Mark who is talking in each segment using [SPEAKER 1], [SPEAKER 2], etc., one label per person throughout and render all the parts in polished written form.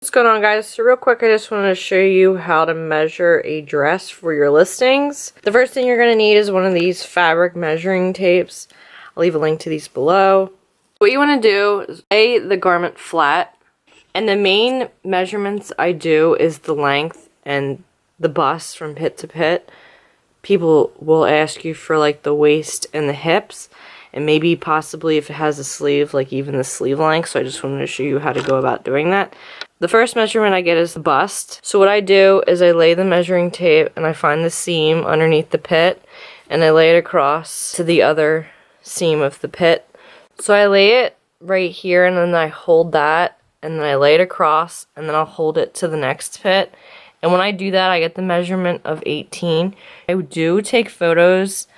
[SPEAKER 1] What's going on, guys? So real quick, I just wanted to show you how to measure a dress for your listings. The first thing you're going to need is one of these fabric measuring tapes. I'll leave a link to these below. What you want to do is lay the garment flat, and the main measurements I do is the length and the bust from pit to pit. People will ask you for like the waist and the hips, and maybe possibly if it has a sleeve, like even the sleeve length. So I just wanted to show you how to go about doing that. The first measurement I get is the bust. So what I do is I lay the measuring tape and I find the seam underneath the pit and I lay it across to the other seam of the pit. So I lay it right here and then I hold that and then I lay it across and then I'll hold it to the next pit. And when I do that, I get the measurement of 18. I do take photos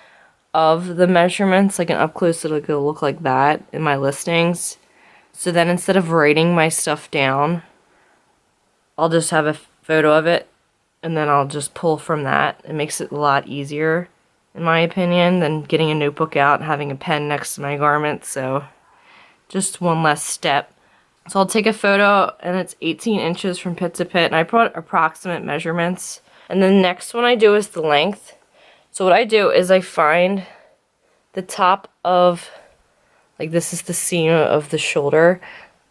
[SPEAKER 1] of the measurements, like an up close it'll look like that in my listings. So then instead of writing my stuff down, I'll just have a photo of it and then I'll just pull from that. It makes it a lot easier, in my opinion, than getting a notebook out and having a pen next to my garment. So just one less step. So I'll take a photo and it's 18 inches from pit to pit and I put approximate measurements. And then the next one I do is the length. So what I do is I find the top of, like this is the seam of the shoulder,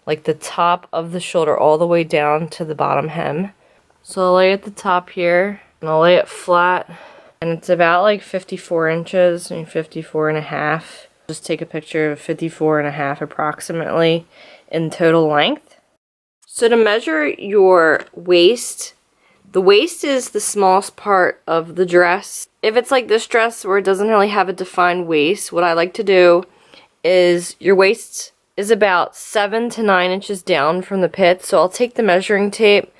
[SPEAKER 1] like the top of the shoulder all the way down to the bottom hem. So I'll lay at the top here and I'll lay it flat and it's about like 54 inches, I mean 54 and a half. Just take a picture of 54 and a half approximately in total length. So to measure your waist, the waist is the smallest part of the dress. If it's like this dress where it doesn't really have a defined waist, what I like to do is your waist is about 7 to 9 inches down from the pit. So I'll take the measuring tape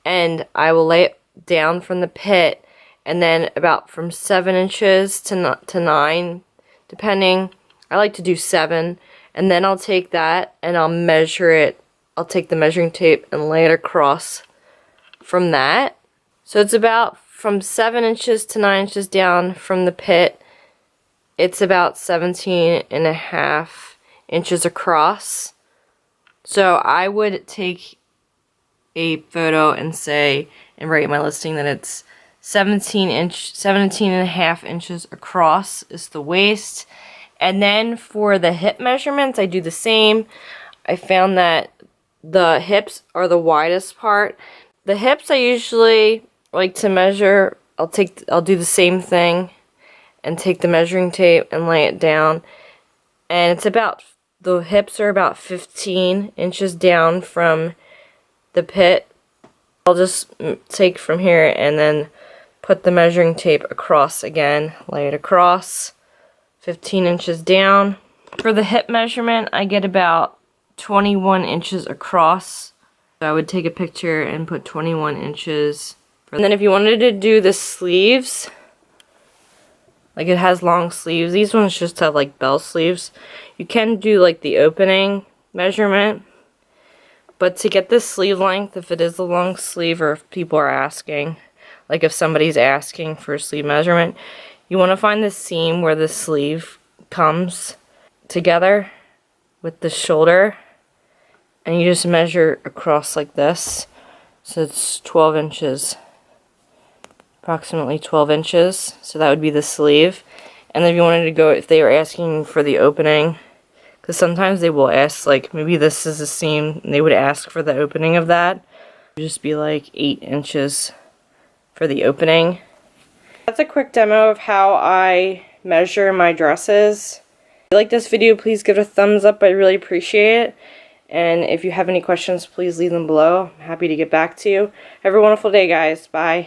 [SPEAKER 1] and I will lay it down from the pit and then about from 7 inches to 9, depending. I like to do 7, and then I'll take that and I'll measure it. I'll take the measuring tape and lay it across from that. So it's about from 7 inches to 9 inches down from the pit. It's about 17 and a half inches across. So I would take a photo and say, and write in my listing that it's 17 and a half inches across is the waist. And then for the hip measurements, I do the same. I found that the hips are the widest part. The hips I usually like to measure, I'll do the same thing and take the measuring tape and lay it down. And it's about, the hips are about 15 inches down from the pit. I'll just take from here and then put the measuring tape across again, lay it across, 15 inches down. For the hip measurement, I get about 21 inches across. So I would take a picture and put 21 inches. And then if you wanted to do the sleeves, like it has long sleeves, these ones just have like bell sleeves. You can do like the opening measurement, but to get the sleeve length, if it is a long sleeve or if people are asking, like if somebody's asking for a sleeve measurement, you want to find the seam where the sleeve comes together with the shoulder and you just measure across like this. So it's 12 inches. Approximately 12 inches, so that would be the sleeve. And if you wanted to go, if they were asking for the opening, because sometimes they will ask, like maybe this is a seam, and they would ask for the opening of that. It would just be like 8 inches for the opening. That's a quick demo of how I measure my dresses. If you like this video, please give it a thumbs up, I really appreciate it. And if you have any questions, please leave them below. I'm happy to get back to you. Have a wonderful day, guys. Bye.